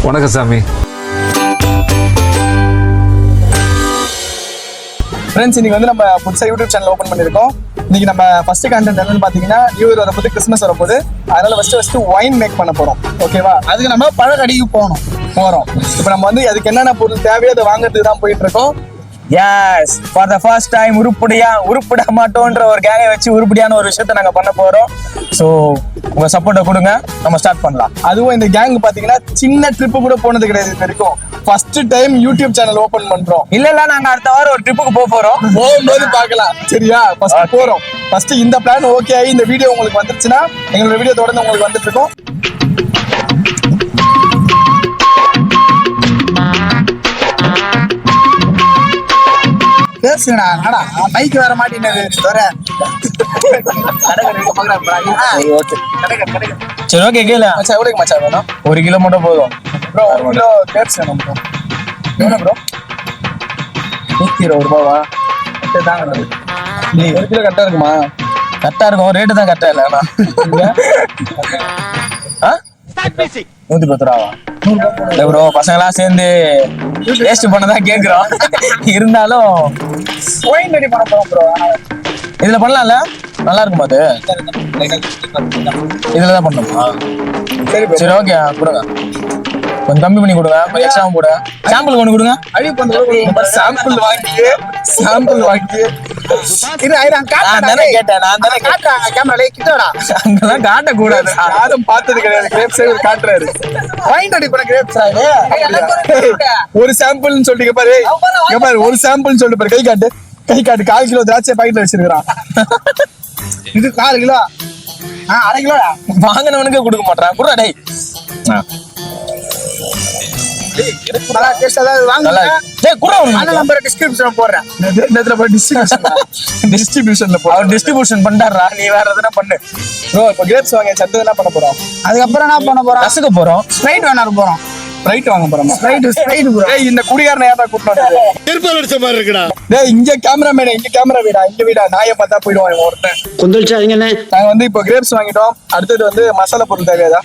வணக்கம் சாமி. ஃப்ரெண்ட்ஸ், இன்னைக்கு வந்து நம்ம புதுசாக யூடியூப் சேனல் ஓப்பன் பண்ணியிருக்கோம். இன்னைக்கு நம்ம ஃபர்ஸ்ட் கண்டென்ட் என்னன்னு பார்த்தீங்கன்னா, நியூ இயர் வரப்போது, கிறிஸ்மஸ் வரப்போது. அதனால ஃபர்ஸ்ட் ஒயின் மேக் பண்ண போகிறோம். ஓகேவா? அதுக்கு நம்ம பழக்கடைக்கு போகிறோம். இப்போ நம்ம வந்து அதுக்கு என்னென்ன பொருள் தேவையோ அதை வாங்குறதுக்கு தான் போயிட்டு இருக்கோம். Yes, for the first time உருப்பட மாட்டோன்ற ஒரு கேங்கை வச்சு உருப்படியான ஒரு விஷயத்த நாங்க பண்ண போறோம். ஸோ உங்க சப்போர்ட்டை கொடுங்க, நம்ம ஸ்டார்ட் பண்ணலாம். அதுவும் இந்த கேங் பாத்தீங்கன்னா சின்ன ட்ரிப்பு கூட போனது கிடையாது இது வரைக்கும். First time YouTube channel open பண்றோம். இல்ல நாங்க அடுத்த வாரம் ஒரு ட்ரிப்புக்கு போறோம். போகும்போது பார்க்கலாம். சரியா? ஃபர்ஸ்ட் போறோம். ஃபர்ஸ்ட் இந்த பிளான் ஓகே ஆகி இந்த வீடியோ உங்களுக்கு வந்துருச்சுன்னா எங்களோட வீடியோ தொடர்ந்து உங்களுக்கு வந்துட்டு இருக்கும். பைக் வர மாட்டேங்குது. சரி, ஓகே, கேளு. எவ்வளவு மச்சான் வேணும்? 1 கிலோ மட்டும் போதும். ப்ரோ 1 கிலோ கிரேப்ஸ் வேணும் ப்ரோ. எவ்வளோ ப்ரோ? 120 ரூபாவா? தாங்க. 1 கிலோ கரெக்டா இருக்குமா? கரெக்டா இருக்கும். ரேட்டு தான் கரெக்டா இல்லை. 110 ரூபாவா? ப்ரோ, பசங்களாம் சேர்ந்து வேஸ்ட் பண்ணதான் கேட்குறோம். இருந்தாலும் ஒயின் ரெடி பண்ண போறோம் ப்ரோ. இதுல பண்ணலாம்ல? நல்லா இருக்கும் அது. இதுலதான் பண்ணணுமா? சரி, ஓகே, கொடுங்க. கொஞ்சம் கம்மி பண்ணி கொடுங்க. எக்ஸ்ட்ராவும் கூட சாம்பிள் ஒன்று கொடுங்க. அழிவு பண்ற சாம்பிள் வாங்கி அங்கெல்லாம் காட்டக்கூடாது. யாரும் பார்த்தது கிடையாது. கிரேப்ஸ் காட்டுறாரு. ஒயின் ரெடி பண்ண கிரேப்ஸ். ஒரு சாம்பிள்னு சொல்லிட்டு பாரு. ஒரு சாம்பிள்னு சொல்லிட்டு பாரு. கை காட்டு 1/4 கிலோ திராட்சை பாக்கெட்ல வச்சிருக்கான். இது 4 கிலோ. 1/2 கிலோ வாங்கினவனுக்கு கொடுக்க மாட்டான். குடுறா டேய். டிஸ்ட்ரிபியூஷன் பண்றாரா? நீ வேற எதனா பண்ணு ப்ரோ. இப்போ கிரேப்ஸ் வாங்க சத்து என்ன பண்ண போறோம்? அதுக்கப்புறம் என்ன பண்ண போறோம்? ரசுக்கு போறோம். ஸ்ப்ரைட் வாங்க போறோம். ஸ்ப்ரைட் வாங்க போறோம். Sprite bro. டேய், இந்த குடிகாரனை யாரா கூட்டிட்டு வந்தது? திருப்பல் அடிச்ச மாதிரி இருக்குடா. டேய், இங்க கேமராமேன், இங்க கேமரா வீடா நாயை பார்த்தா போயிடுவான் ஒருத்தன். கொந்தளிச்சாதீங்கண்ணே. நாங்க வந்து இப்போ கிரேப்ஸ் வாங்கிட்டோம். அடுத்தது வந்து மசாலா பொருள் தேவையா?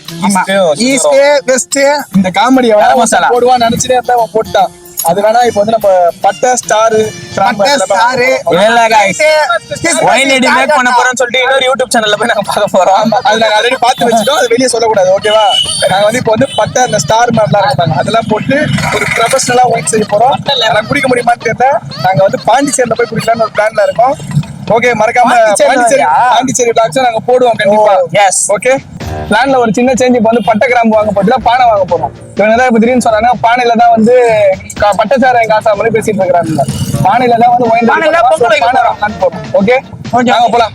ஈஸ்ட் வெஸ்ட் இந்த காமெடி மசாலா போடுவான்னு நினைச்சிட்டே இருந்தா அவன் போட்டான். அது வேணா இப்போ வந்து நம்ம பட்டை ஸ்டார் பண்ண போறோம்னு சொல்லிட்டு இன்னொரு யூடியூப் சேனல்ல போய் நாங்க பார்க்க போறோம். அது நாங்க ஆல்ரெடி பார்த்து வச்சுட்டோம். அது வெளியே சொல்லக்கூடாது. ஓகேவா? நாங்க வந்து இப்போ வந்து பட்டை அந்த ஸ்டார் மாதிரிலாம் இருக்காங்க. அதெல்லாம் போட்டு ஒரு ப்ரொஃபஷனலா ஒயின் செய்ய போறோம். நான் குடிக்க முடியுமான்னு கேட்டா நாங்க வந்து பாண்டிச்சேரியில போய் குடிக்கலாம்னு ஒரு பிளான்ல இருக்கோம். ஓகே, மறக்காம பாண்டிச்சேரி பிளாக்ஸ் நாங்க போடுவோம் கண்டிப்பா. Yes, okay. பிளான்ல ஒரு சின்ன சேஞ்ச். இப்போ வந்து பட்டை கிராம்பு வாங்க போட்டுல பானை வாங்க போறோம். இவங்க தான் இப்போ திடீர்னு சொன்னாங்க பானையில தான் வந்து பட்டைச்சாரம் காசா மாதிரி பேசிட்டு இருக்கிறாங்க. பானையில தான் வந்து பானை வாங்கலான்னு போறோம். ஓகே, நாங்க போலாம்.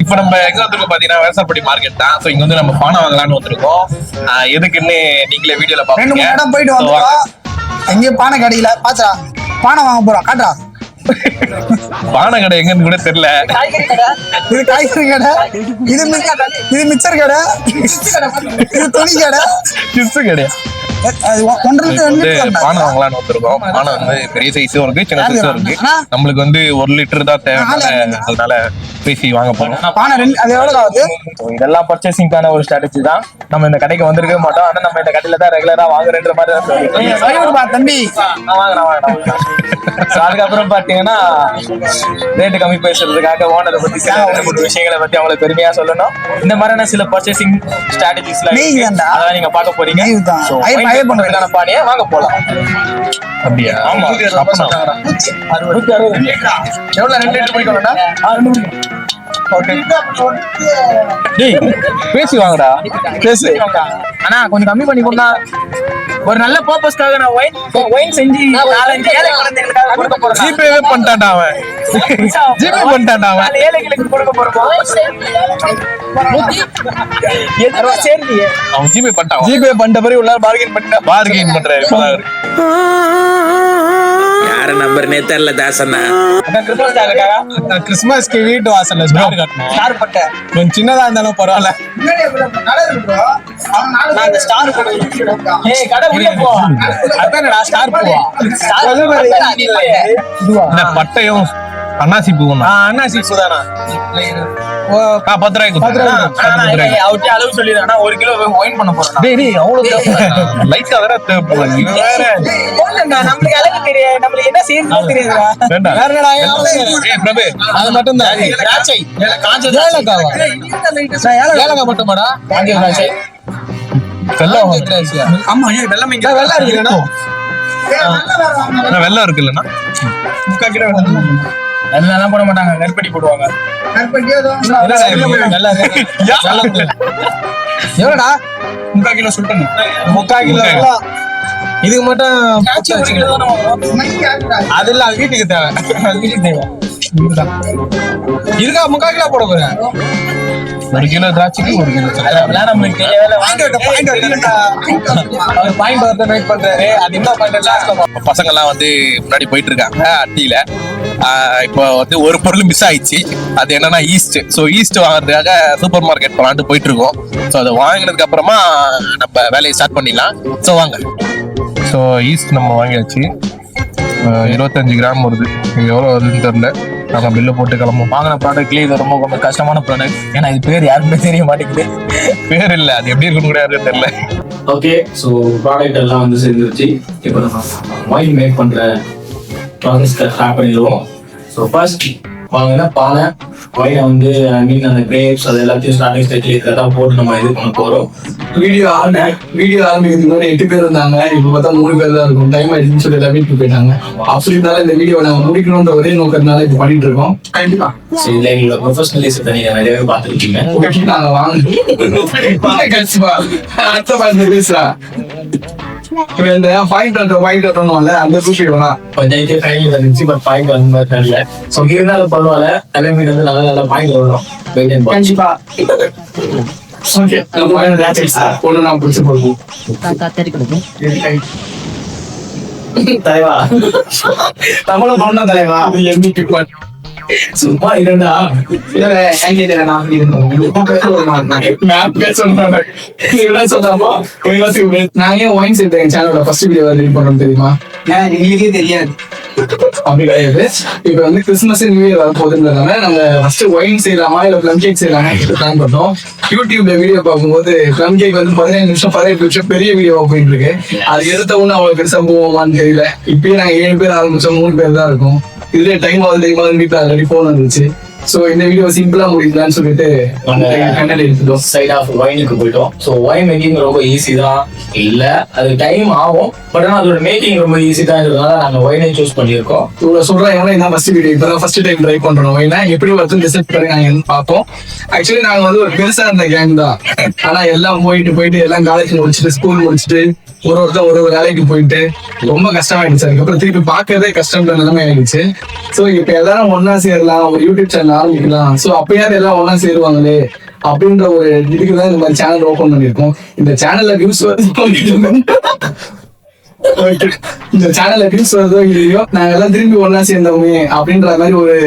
இப்ப நம்ம எங்க வந்திருக்கோம் பாத்தீங்கன்னா வேசல்பட்டி மார்க்கெட் தான். சோ இங்க வந்து நம்ம பானை வாங்கலாம்னு வந்திருக்கோம். எதுக்குன்னு நீங்களே வீடியோல பாப்பீங்க. 2 போயிட்டு வந்தோம். எங்கேயும் பானை கடையில பாத்தா பானை வாங்க போறோம். காட்டா பானை கடை எங்கன்னு கூட தெரியல. இது காய்கறி கடை, இது மிச்சர் கடை, இது துணி கடை, கிட்ஸ் கடை. பானை வாங்கலாம்னு வந்திருக்கோம். பானை வந்து பெரிய சைஸும் இருக்கு, சின்ன சைஸும் இருக்கு. நம்மளுக்கு வந்து 1 லிட்டர் தான் தேவை. அதனால பேசி வாங்க போறோம். பானை அது எவ்வளவு ஆகுது? இதெல்லாம் பர்ச்சேசிங்கான ஒரு ஸ்ட்ராட்டஜி தான். நம்ம இந்த கடைக்கு வந்திருக்கவே மாட்டோம். ஆனா நம்ம இந்த கடையில தான் ரெகுலரா வாங்குறேன்ற மாதிரி தான் தம்பி. அதுக்கப்புறம் பாத்தீங்கன்னா ரேட்டு கம்மி பேசுறதுக்காக ஓனரை பத்தி சில விஷயங்களை பத்தி அவங்களுக்கு பெருமையா சொல்லணும். இந்த மாதிரியான சில பர்ச்சேசிங் ஸ்ட்ராட்டஜிஸ்ல அதெல்லாம் நீங்க பார்க்க போறீங்க. பானியா வாங்க போலாம். அப்படியா? ஆமா. எவ்வளவு 2 லிட்டர் குடிக்கணும்னா? பேசி வாங்கடா. பேசு. ஆனா கொஞ்சம் கம்மி பண்ணி கொடுத்தா ஒரு நல்ல பர்பஸ்க்காக நான் ஒயின் செஞ்சு 4-5 ஏழை குழந்தைகளுக்காக கொடுக்க போறேன். ஜிபேவே பண்ணிட்டான்டா அவன். ஜிபே பண்ணிட்டான்டா அவன். 4 ஏழைகளுக்கு கொடுக்க போறோம். சரிங்க, அவன் ஜிபே பண்ணிட்டான். ஜிபே பண்ண பிறகு உள்ள பார்கெயின் பண்றாரு. யார நம்பர்னே தெரியல தாசண்ணா. கிறிஸ்துமஸ்க்கு வீட்டு வாசல்ல ஸ்டார் பட்டை கொஞ்சம் சின்னதா இருந்தாலும் பரவாயில்ல. பட்டையும் அன்னாசி பூ. அன்னாசி பூ தானா? 10 ரூபாய்க்கு அவர்கிட்ட அளவு சொல்லிடுறேன் 1 கிலோ ஒயின் பண்ண போறேன் டேய் அவ்வளவு லைட்டா வேற தேவைப்படும் இவன் வேற நம்மளுக்கு அளவு தெரியாது நம்மளுக்கு என்ன செய்யணும் தெரியாதுடா வேண்டாம். வேற என்னடா ஏய் பிரபு அது மட்டும் தான் திராட்சை காஞ்ச ஏலக்காவா ஏலக்காய் மட்டுமாடா காஞ்ச திராட்சை வெள்ளம் ஆமா வெள்ளம் இங்க வெள்ளம் இருக்குண்ணா வெள்ளம் இருக்கு இல்லன்னா 3/4 கிலோ வெள்ளம் எல்லாம் போட மாட்டாங்க நெருப்படி போடுவாங்க எவ்வளோடா 3/4 கிலோ சொல்லிட்டேன் 3/4 கிலோ வெள்ளம் இதுக்கு மட்டும் அது இல்ல அது வீட்டுக்கு தேவை அது வீட்டுக்கு தேவை இருக்கா 3/4 கிலோ போட போறேன் 1 கிலோ திராட்சைக்கு 1 கிலோ சக்கரை நம்மளுக்கு தேவையில்ல பாயிண்ட் வரத வெயிட் பண்றாரு அது என்ன பண்றது பசங்க எல்லாம் வந்து முன்னாடி போயிட்டு இருக்காங்க அட்டியில இப்போ வந்து ஒரு பொருள் மிஸ் ஆயிடுச்சு அது என்னன்னா ஈஸ்ட் ஸோ ஈஸ்ட் வாங்குறதுக்காக சூப்பர் மார்க்கெட் போலான்ட்டு போயிட்டு இருக்கோம் ஸோ அதை வாங்கினதுக்கு அப்புறமா நம்ம வேலையை ஸ்டார்ட் பண்ணிடலாம் ஸோ வாங்க ஸோ ஈஸ்ட் நம்ம வாங்கியாச்சு 25 கிராம் வருது இது எவ்வளோ வருதுன்னு தெரியல நாங்க பில்ல போட்டு கிளம்புவோம். வாங்கின ப்ராடக்ட்லேயே இது ரொம்ப கஷ்டமான ப்ராடக்ட். ஏன்னா இது பேர் யாருக்குமே தெரிய மாட்டேங்குது. பேர் இல்லை, அது எப்படி இருக்குன்னு கூட யாருக்கும் தெரியல. ஓகே, ஸோ ப்ராடக்ட் எல்லாம் வந்து சேர்ந்துருச்சு. இப்போ நம்ம ஒயின் மேக் பண்ற ப்ராசஸ் ஸ்டார்ட் பண்ணிடுவோம். ஸோ ஃபர்ஸ்ட் வாங்கினா பானை ஒயினை வந்து மீன் அந்த கிரேப்ஸ் அது எல்லாத்தையும் ஸ்டார்டிங் ஸ்டேஜ்ல இதெல்லாம் போட்டு நம்ம இது பண்ண போறோம். வீடியோ ஆரம்பிக்கிறதுக்கு முன்னாடி 8 பேர் இருந்தாங்க, இப்போ பார்த்தா 3 பேர் தான் இருக்கும். டைம் ஆயிடுச்சுன்னு சொல்லி எல்லாமே வீட்டுக்கு போயிட்டாங்க. அப்படி இருந்தாலும் இந்த வீடியோ நாங்கள் முடிக்கணுன்ற ஒரே நோக்கத்தினால இப்போ பண்ணிட்டு இருக்கோம். கண்டிப்பா சரி, இல்லை எங்களோட ப்ரொஃபஷனலிசத்தை நீங்க நிறையவே பார்த்துருக்கீங்க. நாங்க அடுத்த பாட்டு பேசுறா இந்த பாயிண்ட் அந்த கூப்பிடுவோம். பஞ்சாயத்து டைம்ல இருந்துச்சு, பட் பாயிண்ட் வந்து மாதிரி தெரியல. ஸோ இருந்தாலும் பரவாயில்ல, தலைமையில இருந்து நல்ல நல்ல பாயிண்ட் வரும். கண்டிப்பா ஓகே, ஒன்று நான் பிடிச்சி போடுவோம். தலைவா தமிழ பண்ண தலைவா எம்பிக்கு சும்மா இருந்தா நான் ஏன் ஒயின் சேர்த்தேன் சேனலோட ஃபர்ஸ்ட் வீடியோ ரெடி பண்ணோம் தெரியுமா? எங்களுக்கே தெரியாது. அப்படி கிடையாது. இப்ப வந்து கிறிஸ்துமஸ் நியூ இயர் வர போகுதுன்றதுனால நம்ம ஃபர்ஸ்ட் ஒயின் செய்யலாமா இல்ல பிளம் கேக் செய்யலாமா பிளான் பண்ணோம். யூடியூப்ல வீடியோ பார்க்கும்போது பிளம் கேக் வந்து 15 நிமிஷம் 18 நிமிஷம் பெரிய வீடியோவா போயிட்டு இருக்கு. அது எடுத்த ஒண்ணு அவங்களுக்கு பெருசா போவோமான்னு தெரியல. இப்பயே நாங்க 7 பேர் ஆரம்பிச்சோம், 3 பேர் தான் இருக்கும். இதுல டைம் ஆகுது வீட்டுல ஆல்ரெடி போன் வந்துச்சு. சோ இந்த வீடியோ சிம்பிளா முடிக்கலாம்னு சொல்லிட்டு எடுத்துட்டோம். சைட் ஆஃப் ஒயினுக்கு போயிட்டோம். ஸோ ஒயின் மேக்கிங் ரொம்ப ஈஸி தான், இல்ல அது டைம் ஆகும், பட் ஆனால் அதோட மேக்கிங் ரொம்ப ஈஸி தான் இருக்கிறதுனால நாங்க ஒயினை சூஸ் பண்ணியிருக்கோம். இவ்வளவு சொல்றேன், ஏன்னா இதான் ஃபர்ஸ்ட் வீடியோ, இப்பதான் ஃபர்ஸ்ட் டைம் ட்ரை பண்றோம். ஒயினா எப்படி வருதுன்னு டிசைட் பண்ணி நாங்க பார்ப்போம். ஆக்சுவலி நாங்க வந்து ஒரு பெருசா இருந்த கேங் தான், ஆனா எல்லாம் போயிட்டு எல்லாம் காலேஜ் முடிச்சுட்டு ஸ்கூல் முடிச்சுட்டு ஒருத்தர் ஒரு வேலைக்கு போயிட்டு ரொம்ப கஷ்டமாயிடுச்சு. அதுக்கப்புறம் திருப்பி பாக்குறதே கஷ்டம்ன்ற நிலைமை ஆயிடுச்சு. சோ இப்ப எல்லாரும் ஒன்னா சேரலாம், ஒரு யூடியூப் சேனல் ஆரம்பிக்கலாம். சோ அப்பயாவது எல்லாம் ஒன்னா சேருவாங்களே அப்படின்ற ஒரு இதுக்குதான் இந்த மாதிரி சேனல் ஓபன் பண்ணிருக்கோம். இந்த சேனல்ல வியூஸ் இந்த சேனல்ல வியூஸ் வருதோ இல்லையோ, நாங்க எல்லாம் திரும்பி ஒன்னா சேர்ந்தோமே அப்படின்ற மாதிரி ஒரு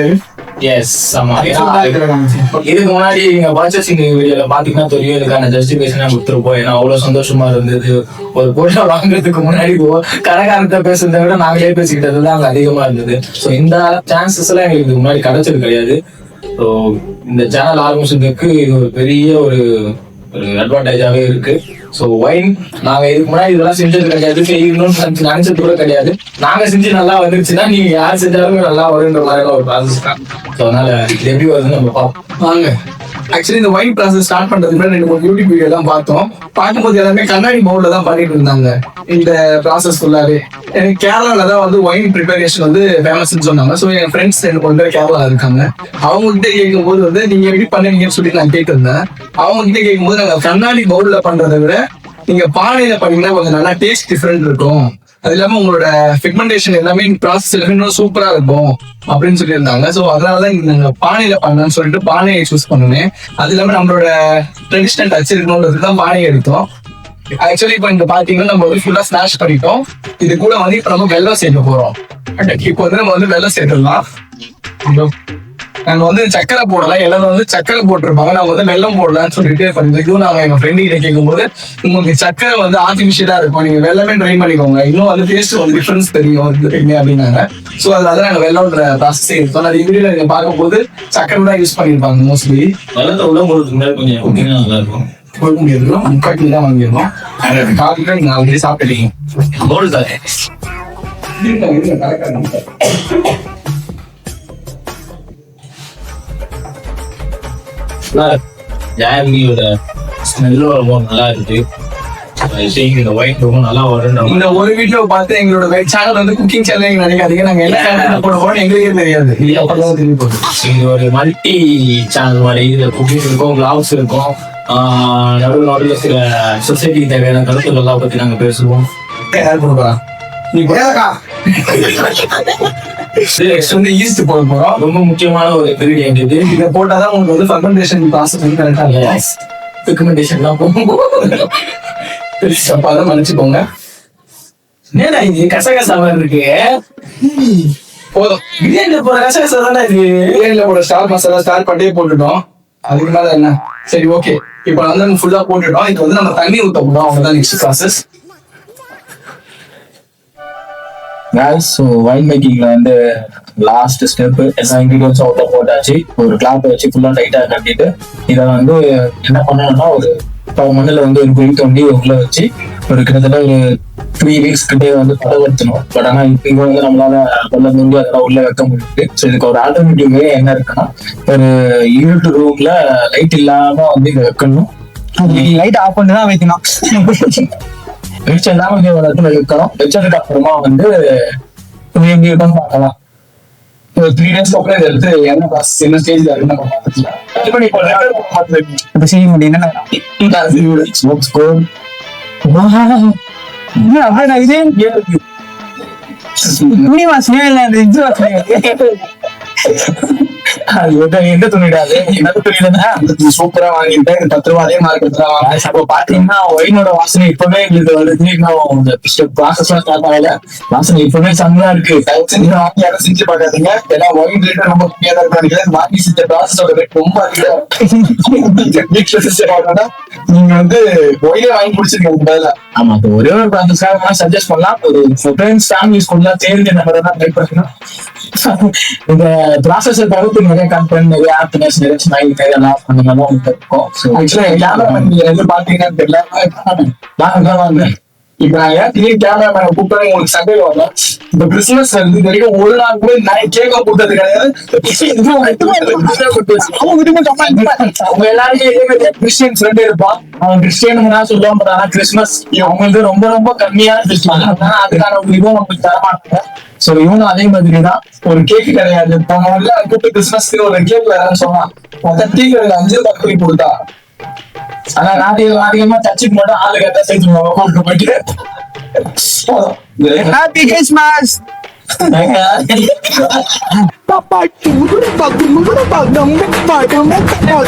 இதுக்கு முன்னாடி நீங்க பர்ச்சேசிங் வீடியோல பாத்தீங்கன்னா தெரியும், இதுக்கான ஜஸ்டிபிகேஷன் கொடுத்துருப்போம். ஏன்னா அவ்வளவு சந்தோஷமா இருந்தது. ஒரு பொருளை வாங்குறதுக்கு முன்னாடி கடைக்காரத்தை பேசுறதை விட நாங்களே பேசிக்கிட்டது தான் அங்க அதிகமா இருந்தது. ஸோ இந்த சான்சஸ் எல்லாம் எங்களுக்கு இதுக்கு முன்னாடி கிடைச்சது கிடையாது. ஸோ இந்த சேனல் ஆரம்பிச்சதுக்கு இது ஒரு பெரிய ஒரு அட்வான்டேஜாவே இருக்கு. ஸோ ஒயின் நாங்க இதுக்கு முன்னாடி இதெல்லாம் செஞ்சது கிடையாது, செய்யணும்னு நினைச்சது கூட கிடையாது. நாங்க செஞ்சு நல்லா வந்துருச்சுன்னா நீங்க யார் செஞ்சாலுமே நல்லா வருன்ற மாதிரி ஒரு ப்ராசஸ் தான். ஸோ அதனால இது எப்படி வருதுன்னு நம்ம பார்ப்போம் வாங்க. ஆக்சுவலி இந்த ஒயின் ப்ராசஸ் ஸ்டார்ட் பண்றதுக்கு முன்னாடி 2-3 யூடியூப் வீடியோ எல்லாம் பார்த்தோம். பார்க்கும்போது எல்லாமே கண்ணாடி பவுல்ல தான் பண்ணிட்டு இருந்தாங்க இந்த ப்ராசஸ் ஃபுல்லாவே. எனக்கு கேரளால தான் வந்து ஒயின் ப்ரிப்பரேஷன் வந்து ஃபேமஸ்ன்னு சொன்னாங்க. ஸோ என் ஃப்ரெண்ட்ஸ் 2 பேர் கேரளால இருக்காங்க. அவங்க கிட்ட கேட்கும்போது வந்து நீங்க எப்படி பண்ணுவீங்கன்னு சொல்லி நான் கேட்டிருந்தேன். அவங்க கிட்ட கேட்கும்போது நாங்க கண்ணாடி பவுல்ல பண்றதை விட நீங்க பானையில பண்ணீங்கன்னா கொஞ்சம் நல்லா டேஸ்ட் டிஃப்ரெண்ட் இருக்கும், அது இல்லாம உங்களோட பிக்மெண்டேஷன் எல்லாமே ப்ராசஸ் எல்லாமே இன்னும் சூப்பரா இருக்கும் அப்படின்னு சொல்லியிருந்தாங்க. ஸோ அதனாலதான் நாங்க பானையில பண்ணலாம்னு சொல்லிட்டு பானையை சூஸ் பண்ணுவேன். அது இல்லாம நம்மளோட ட்ரெடிஷனல் டச் இருக்கணும்ன்றது தான் பானையை எடுத்தோம். ஆக்சுவலி இப்போ இங்க பாத்தீங்கன்னா நம்ம வந்து ஃபுல்லா ஸ்மாஷ் பண்ணிட்டோம். இது கூட வந்து இப்ப நம்ம வெல்லம் சேர்க்க போறோம். இப்போ வந்து நம்ம வந்து வெல்லம் சேர்த்துடலாம். நாங்க வந்து சக்கரை போடலாம், எல்லாரும் வந்து சக்கரை போட்டிருப்பாங்க, நாங்க வந்து வெல்லம் போடலாம்னு சொல்லிட்டு இதுவும் நாங்க எங்க ஃப்ரெண்டு கிட்ட கேட்கும்போது உங்களுக்கு சக்கரை வந்து ஆர்டிபிஷியலா இருக்கும், நீங்க வெல்லமே ட்ரை பண்ணிக்கோங்க, இன்னும் வந்து டேஸ்ட் வந்து டிஃபரன்ஸ் தெரியும் அப்படின்னாங்க. ஸோ அதனால நாங்க வெள்ளம்ன்ற ப்ராசஸ் எடுத்தோம். அது வீடியோல நீங்க பார்க்கும்போது சக்கரை தான் யூஸ் பண்ணிருப்பாங்க மோஸ்ட்லி. வெள்ளத்தை உள்ள போடுறதுக்கு முன்னாடி கொஞ்சம் குக்கிங்னா நல்லா இருக்கும். கொடுக்க முடியாது, முக்காட்டி தான் வாங்கிருக்கோம். காலையில நீங்க ஆல்ரெடி சாப்பிட்டீங்க. போல் தானே ஜாங்கியோட ஸ்மெல்லும் ரொம்ப நல்லா இருக்கு. இந்த ஒயிட் ரொம்ப நல்லா வரும். இந்த ஒரு வீடியோ பார்த்து எங்களோட சேனல் வந்து குக்கிங் சேனல் நினைக்காதீங்க, நாங்க என்ன சேனல் போட போறோம் எங்களுக்கே தெரியாது. இது அப்பதான் தெரிய போகுது. இது ஒரு மல்டி சேனல் மாதிரி. இதுல குக்கிங் இருக்கும், விளாக்ஸ் இருக்கும், நடுவில் சில சொசைட்டிக்கு தேவையான கருத்துக்கள்லாம் பத்தி நாங்க பேசுவோம். யார் கொடுக்கலாம் நீ நெக்ஸ்ட் வந்து ஈஸ்ட் போட போறோம். ரொம்ப முக்கியமான ஒரு இன்கிரிடியன்ட் இது. இதை போட்டாதான் உங்களுக்கு வந்து ஃபர்மெண்டேஷன் ப்ராசஸ் வந்து கரெக்டா இருக்கும். ரெக்கமெண்டேஷன்லாம் போகும். அதான் மன்னிச்சுக்கோங்க. என்னடா இது கசகசாவா இருக்கு? போதும், பிரியாணில போற கசகசா தானே இது. பிரியாணில போட ஸ்டார் மசாலா ஸ்டார் பட்டே போட்டுட்டோம். அதுக்கு மேல என்ன, சரி ஓகே. இப்போ வந்து நம்ம ஃபுல்லா போட்டுட்டோம். இப்போ வந்து நம்ம தண்ணி ஊத்த போறோம், அவ்வளவுதான் நெக்ஸ்ட் ப்ராசஸ். ஸோ வைன் மேக்கிங்ல வந்து லாஸ்ட் ஸ்டெப் எல்லா இன்கிரீடியன்ஸும் அவுட் போட்டாச்சு. ஒரு கிளாத் வச்சு ஃபுல்லா டைட்டா கட்டிட்டு இதை வந்து என்ன பண்ணணும்னா ஒரு மண்ணில் வந்து ஒரு குழி தோண்டி உள்ள வச்சு ஒரு கிட்டத்தட்ட ஒரு 3 weeks கிட்டே வந்து பதப்படுத்தணும். பட் ஆனா இப்போ வந்து நம்மளால வெள்ள தோண்டி அதெல்லாம் உள்ள வைக்க முடியுது. ஸோ இதுக்கு ஒரு ஆல்டர்னேட்டிவ் வே என்ன இருக்குன்னா, ஒரு இருட்டு ரூம்ல லைட் இல்லாம வந்து இதை வைக்கணும். லைட் ஆஃப் பண்ணி தான் வைக்கணும். வெளிச்சம் இல்லாம வந்து ஒரு இடத்துல வைக்கணும். வச்சதுக்கு அப்புறமா வந்து எப்படி இருக்குன்னு பார்க்கலாம். 3 days அப்புறம் இதை எடுத்து என்ன ப்ராசஸ் என்ன ஸ்டேஜ்ல இருக்குன்னு நம்ம பார்த்துக்கலாம். இப்ப செய்ய முடியும் என்ன அப்படியே நான் இதே துணி வாசனையா இல்ல அந்த இது வாசனையா அது வந்து எந்த துணிடாது என்னது துணினா சூப்பரா வாங்கிட்டேன். 10 ரூபா அதே மார்க்கெட்ல வாங்க. அப்போ பாத்தீங்கன்னா ஒயினோட வாசனை இப்பவே எங்களுக்கு வருது. இன்னும் ப்ராசஸ் எல்லாம் ஸ்டார்ட் ஆகல, வாசனை இப்பவே செம்மையா இருக்கு. செஞ்சு வாங்கி யாரும் செஞ்சு பார்க்காதீங்க. ஏன்னா ஒயின் ரேட் ரொம்ப கம்மியா தான் நினைக்கிறேன். வாங்கி செஞ்ச ப்ராசஸோட ரேட் ரொம்ப அதிகம். வீட்டுல செஞ்சு பார்க்கணும்னா நீங்க வந்து ஒயிலே வாங்கி குடிச்சிருக்கீங்க பதிலா. ஆமா, அது ஒரே ஒரு ப்ராசஸ்க்காக சஜஸ்ட் பண்ணலாம். ஒரு ஃப்ரெண்ட்ஸ் ஃபேமிலிஸ் குள்ள சேர்ந்து நம்ம தான் ட்ரை பண்ணணும். இந்த ப்ராசஸ் தவிர்த்து நிறைய கண்டென்ட், நிறைய ஹாப்பினஸ், நிறைய ஸ்மைல், நிறைய லாஃப் அந்த மாதிரிலாம் இருக்கும். ஆக்சுவலா கேமராமேன் நீங்க எது பாத்தீங்கன்னு தெரியல. வாங்க இப்ப நான் ஏன் கிளீன் கேமராமேன் கூப்பிட்டு உங்களுக்கு சண்டை வரலாம். இந்த கிறிஸ்துமஸ் வந்து இது வரைக்கும் ஒரு நாள் கூட நான் கேக்க கொடுத்தது கிடையாது. அவங்க எல்லாருக்கும் கிறிஸ்டியன்ஸ் ஃப்ரெண்ட் இருப்பான். அவன் கிறிஸ்டியனுங்க சொல்லுவான், பட் ஆனா கிறிஸ்துமஸ் அவங்களுக்கு ரொம்ப ரொம்ப கம்மியான கிறிஸ்துமஸ். அதுக்கான ஒரு இதுவும் நம்மளுக்கு தரமாட்டாங்க. சோ இவங்க அதே மாதிரி தான். ஒரு கேக் கிடையாது. அவங்க வந்து கூப்பிட்டு கிறிஸ்துமஸ்க்கு ஒரு கேக் வேறன்னு சொன்னான். டீ கடையில 5 தக்காளி கொடுத்தா. ஆனா நான் அதிகமா சர்ச்சுக்கு மட்டும் ஆளு கட்டா சேர்த்துருவாங்க கூப்பிட்டு போயிட்டு. Happy Christmas.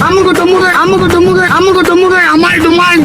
அமுகு டுமுகு அமால் டுமால்